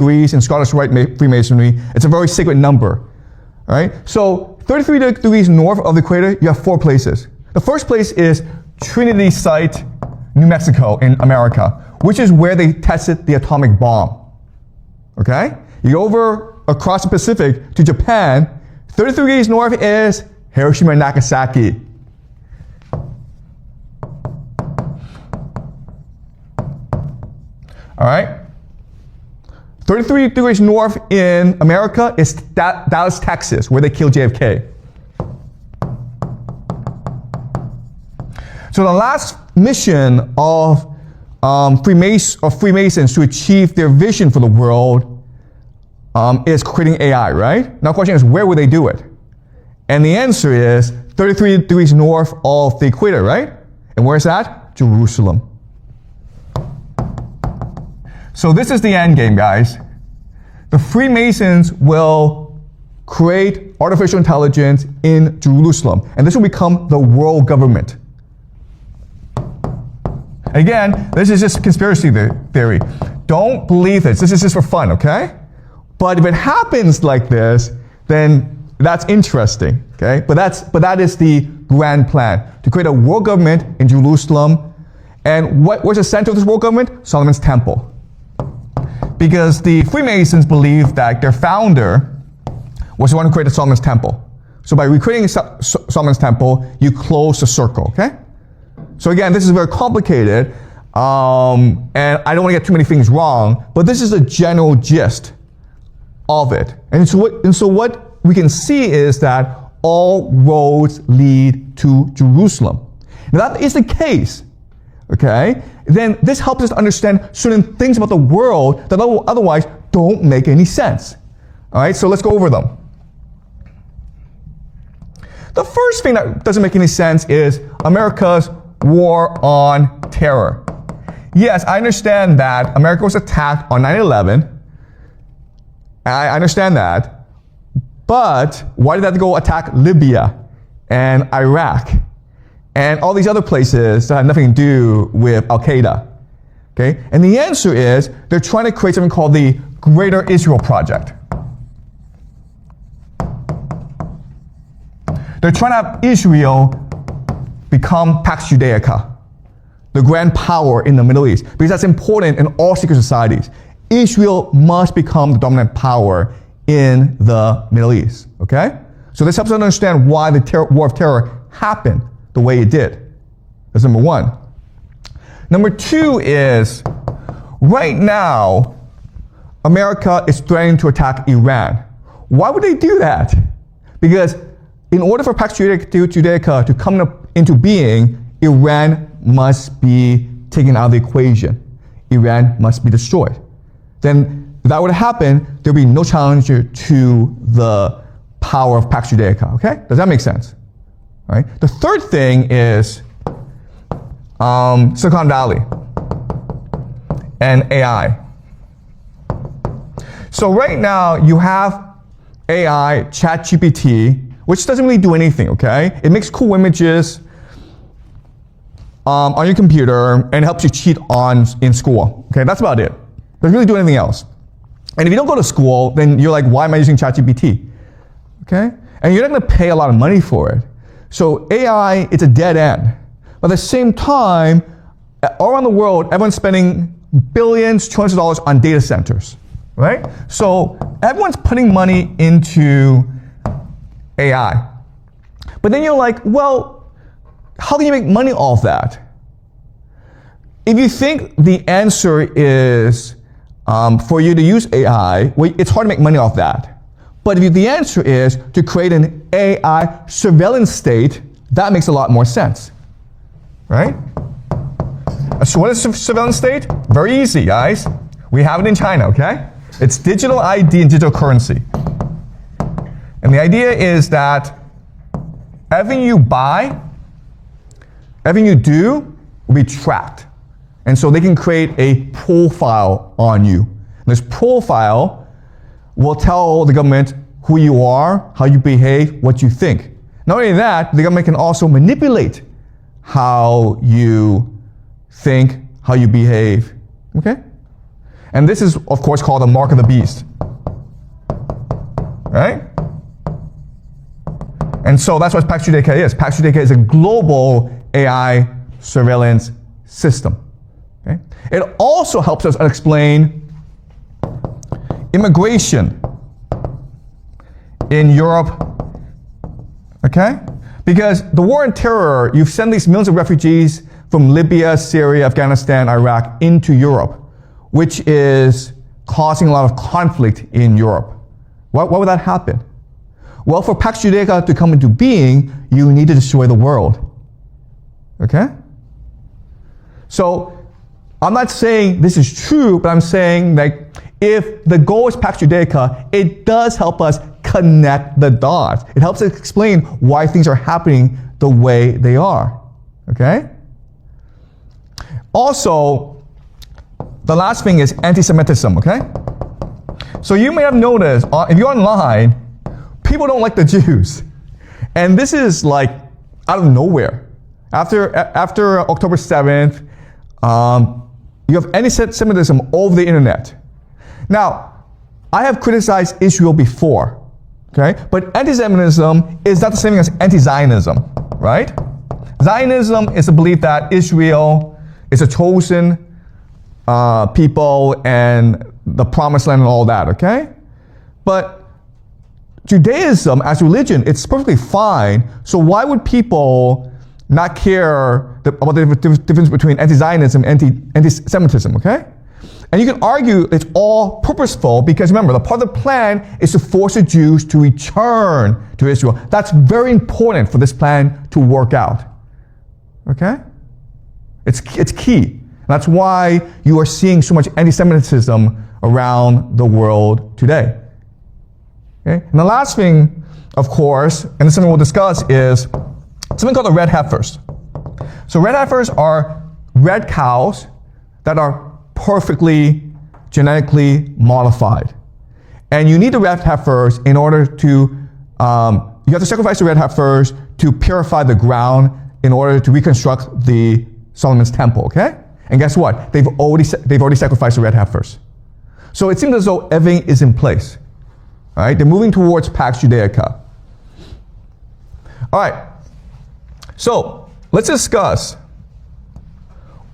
degrees in Scottish Rite Freemasonry. It's a very sacred number. All right? So 33 degrees north of the equator, you have 4 places. The first place is Trinity Site, New Mexico in America, which is where they tested the atomic bomb. Okay? You go over across the Pacific to Japan, 33 degrees north is Hiroshima and Nagasaki. All right? 33 degrees north in America is Dallas, Texas, where they killed JFK. So the last mission of Freemasons to achieve their vision for the world is creating AI, right? Now the question is, where would they do it? And the answer is 33 degrees north of the equator, right? And where is that? Jerusalem. So this is the end game, guys. The Freemasons will create artificial intelligence in Jerusalem, and this will become the world government. Again, this is just conspiracy theory. Don't believe this. This is just for fun, okay? But if it happens like this, then that's interesting, okay? But that is the grand plan, to create a world government in Jerusalem. And where's the center of this world government? Solomon's Temple. Because the Freemasons believe that their founder was the one who created Solomon's Temple. So by recreating Solomon's Temple, you close the circle, okay? So again, this is very complicated, and I don't want to get too many things wrong, but this is the general gist of it. And so what we can see is that all roads lead to Jerusalem. Now that is the case, okay? Then this helps us understand certain things about the world that otherwise don't make any sense. All right, so let's go over them. The first thing that doesn't make any sense is America's war on terror. Yes, I understand that America was attacked on 9/11. I understand that. But why did they have to go attack Libya and Iraq and all these other places that have nothing to do with Al-Qaeda? Okay? And the answer is they're trying to create something called the Greater Israel Project. They're trying to have Israel become Pax Judaica, the grand power in the Middle East, because that's important in all secret societies. Israel must become the dominant power in the Middle East, okay? So this helps us understand why the War of Terror happened the way it did. That's number one. Number two is, right now, America is threatening to attack Iran. Why would they do that? Because in order for Pax Judaica to come into being, Iran must be taken out of the equation. Iran must be destroyed. Then, if that were to happen, there would be no challenger to the power of Pax Judaica, okay? Does that make sense? All right. The third thing is Silicon Valley and AI. So right now, you have AI, ChatGPT, which doesn't really do anything, okay? It makes cool images on your computer and helps you cheat in school, okay? That's about it. It doesn't really do anything else. And if you don't go to school, then you're like, why am I using ChatGPT? Okay? And you're not going to pay a lot of money for it. So AI, it's a dead end. But at the same time, all around the world, everyone's spending billions, trillions of dollars on data centers, right? So everyone's putting money into AI. But then you're like, well, how can you make money off that? If you think the answer is for you to use AI, well, it's hard to make money off that. But if the answer is to create an AI surveillance state, that makes a lot more sense, right? So what is a surveillance state? Very easy, guys. We have it in China, okay? It's digital ID and digital currency. And the idea is that everything you buy, everything you do will be tracked. And so they can create a profile on you. And this profile will tell the government who you are, how you behave, what you think. Not only that, the government can also manipulate how you think, how you behave, okay? And this is, of course, called the mark of the beast. Right? And so that's what Pax Judaica is. Pax Judaica is a global AI surveillance system. Okay? It also helps us explain immigration in Europe. Okay? Because the war on terror, you've sent these millions of refugees from Libya, Syria, Afghanistan, Iraq into Europe, which is causing a lot of conflict in Europe. Why would that happen? Well, for Pax Judaica to come into being, you need to destroy the world. Okay? So, I'm not saying this is true, but I'm saying that if the goal is Pax Judaica, it does help us connect the dots. It helps us explain why things are happening the way they are. Okay? Also, the last thing is anti-Semitism, okay? So you may have noticed, if you're online, people don't like the Jews. And this is like out of nowhere. After October 7th, you have anti-Semitism over the internet. Now, I have criticized Israel before, okay? But anti-Semitism is not the same thing as anti-Zionism, right? Zionism is the belief that Israel is a chosen people and the promised land and all that, okay? But Judaism as religion, it's perfectly fine. So why would people not care about the difference between anti-Zionism and anti-Semitism, okay? And you can argue it's all purposeful because remember, the part of the plan is to force the Jews to return to Israel. That's very important for this plan to work out, okay? It's key. That's why you are seeing so much anti-Semitism around the world today. Okay? And the last thing, of course, and this is something we'll discuss, is something called the red heifers. So red heifers are red cows that are perfectly genetically modified. And you need the red heifers in order to, you have to sacrifice the red heifers to purify the ground in order to reconstruct the Solomon's temple, okay? And guess what? They've already sacrificed the red heifers. So it seems as though everything is in place. All right? They're moving towards Pax Judaica. All right. So let's discuss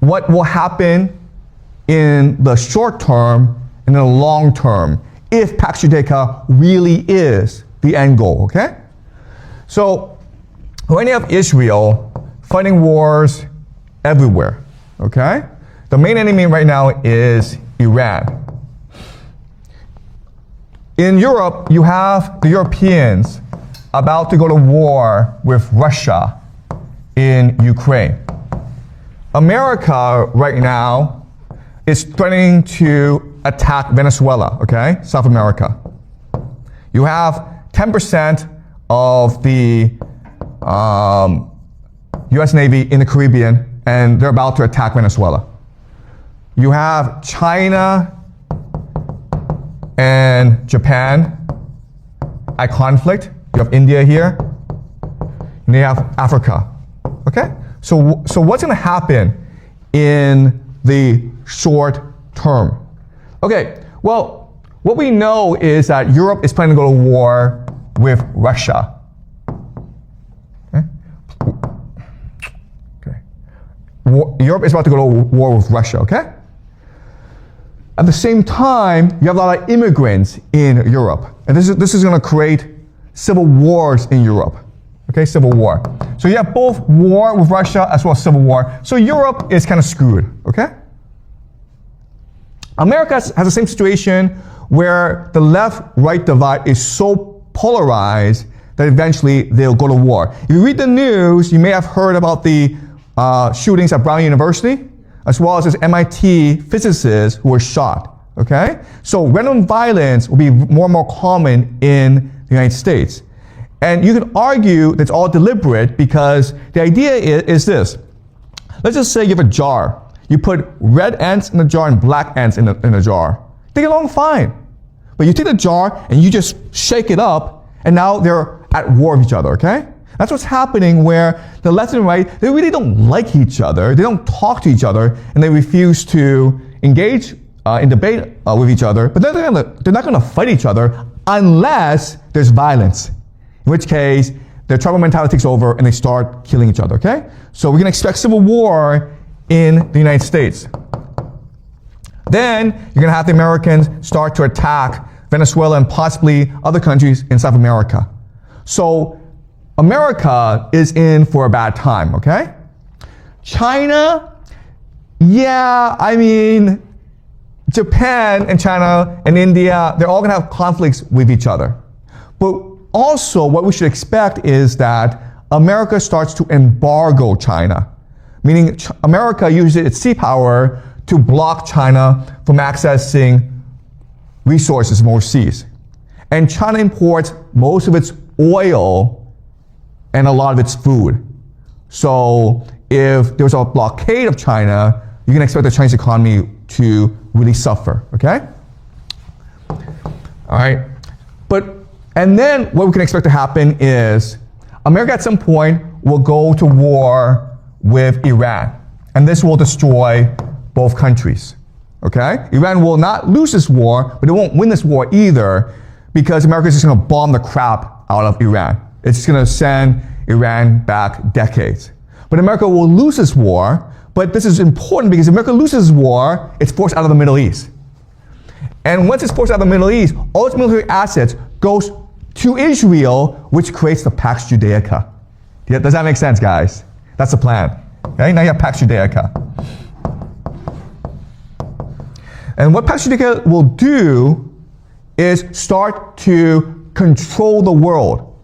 what will happen in the short term and in the long term if Pax Judaica really is the end goal, okay? So when you have Israel fighting wars everywhere, okay? The main enemy right now is Iran. In Europe, you have the Europeans about to go to war with Russia in Ukraine. America right now is threatening to attack Venezuela, okay? South America. You have 10% of the US Navy in the Caribbean, and they're about to attack Venezuela. You have China and Japan at conflict. You have India here. And you have Africa. Okay? So what's going to happen in the short term? Okay, well, what we know is that Europe is planning to go to war with Russia. Okay. Europe is about to go to war with Russia, okay? At the same time, you have a lot of immigrants in Europe. And this is going to create civil wars in Europe. Okay, civil war. So you have both war with Russia as well as civil war. So Europe is kind of screwed, okay? America has the same situation where the left-right divide is so polarized that eventually they'll go to war. If you read the news, you may have heard about the shootings at Brown University, as well as this MIT physicist who was shot, okay? So random violence will be more and more common in the United States. And you can argue that it's all deliberate because the idea is this. Let's just say you have a jar. You put red ants in the jar and black ants in the jar. They get along fine. But you take the jar and you just shake it up, and now they're at war with each other, okay? That's what's happening where the left and right, they really don't like each other. They don't talk to each other, and they refuse to engage in debate with each other, but they're not gonna fight each other unless there's violence, in which case their tribal mentality takes over and they start killing each other, okay? So we're gonna expect civil war in the United States. Then you're gonna have the Americans start to attack Venezuela and possibly other countries in South America. So America is in for a bad time, okay? China, yeah, I mean, Japan and China and India, they're all gonna have conflicts with each other. But also what we should expect is that America starts to embargo China, meaning America uses its sea power to block China from accessing resources from overseas. And China imports most of its oil and a lot of its food. So if there's a blockade of China, you can expect the Chinese economy to really suffer, okay? All right, and then what we can expect to happen is America at some point will go to war with Iran, and this will destroy both countries, okay? Iran will not lose this war, but it won't win this war either because America is just gonna bomb the crap out of Iran. It's just gonna send Iran back decades. But America will lose this war, but this is important because if America loses war, it's forced out of the Middle East. And once it's forced out of the Middle East, all its military assets goes to Israel, which creates the Pax Judaica. Does that make sense, guys? That's the plan. Okay, now you have Pax Judaica. And what Pax Judaica will do is start to control the world.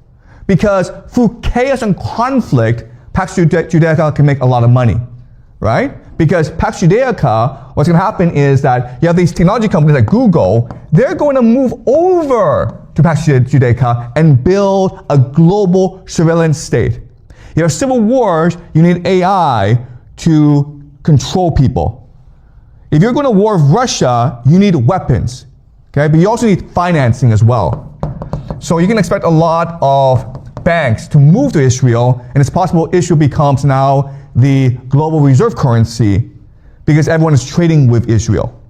Because through chaos and conflict, Pax Judaica can make a lot of money, right? Because Pax Judaica, what's going to happen is that you have these technology companies like Google, they're going to move over to Pax Judaica and build a global surveillance state. You have civil wars, you need AI to control people. If you're going to war with Russia, you need weapons, okay? But you also need financing as well. So you can expect a lot of banks to move to Israel, and it's possible Israel becomes now the global reserve currency because everyone is trading with Israel.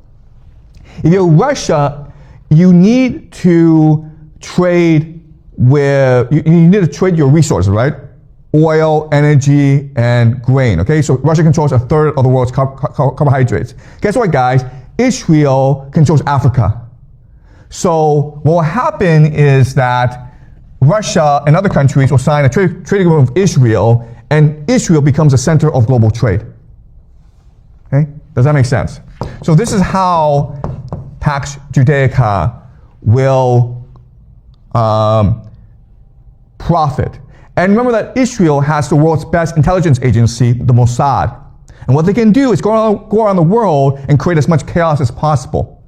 If you're Russia, you need to trade with, you need to trade your resources, right? Oil, energy, and grain, okay? So Russia controls a third of the world's carbohydrates. Guess what, guys? Israel controls Africa. So what will happen is that Russia and other countries will sign a trade agreement with Israel, and Israel becomes the center of global trade. Okay? Does that make sense? So this is how Pax Judaica will profit. And remember that Israel has the world's best intelligence agency, the Mossad. And what they can do is go around the world and create as much chaos as possible.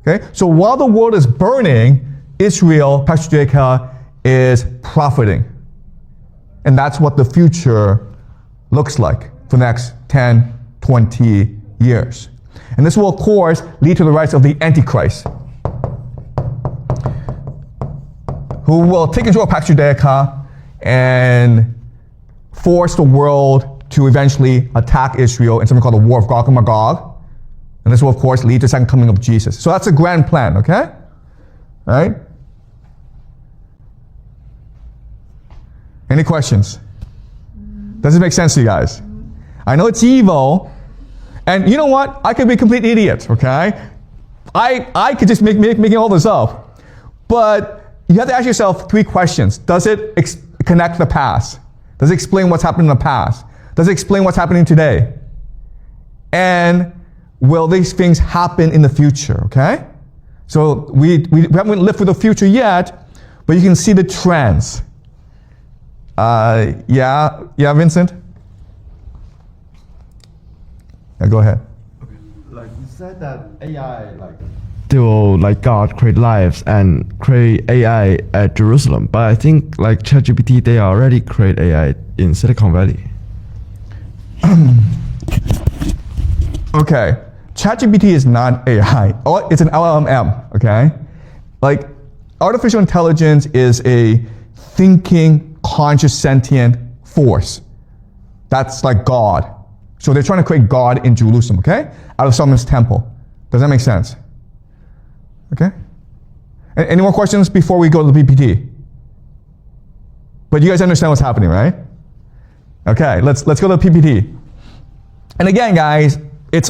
Okay? So while the world is burning, Israel, Pax Judaica, is profiting. And that's what the future looks like for the next 10, 20 years. And this will, of course, lead to the rise of the Antichrist, who will take control of Pax Judaica and force the world to eventually attack Israel in something called the War of Gog and Magog. And this will, of course, lead to the second coming of Jesus. So that's a grand plan, okay? All right? Any questions? Does it make sense to you guys? I know it's evil, and you know what? I could be a complete idiot, okay? I could just making all this up. But you have to ask yourself 3 questions. Does it connect the past? Does it explain what's happened in the past? Does it explain what's happening today? And will these things happen in the future, okay? So we haven't lived through the future yet, but you can see the trends. Yeah, Vincent? Yeah, go ahead. Okay. Like you said that AI, they will God create lives and create AI at Jerusalem. But I think ChatGPT, they already create AI in Silicon Valley. Okay, ChatGPT is not AI. It's an LLM, okay? Artificial intelligence is a thinking, conscious, sentient force. That's like God. So they're trying to create God in Jerusalem, okay? Out of Solomon's temple. Does that make sense? Okay. Any more questions before we go to the PPT? But you guys understand what's happening, right? Okay, let's go to the PPT. And again, guys, it's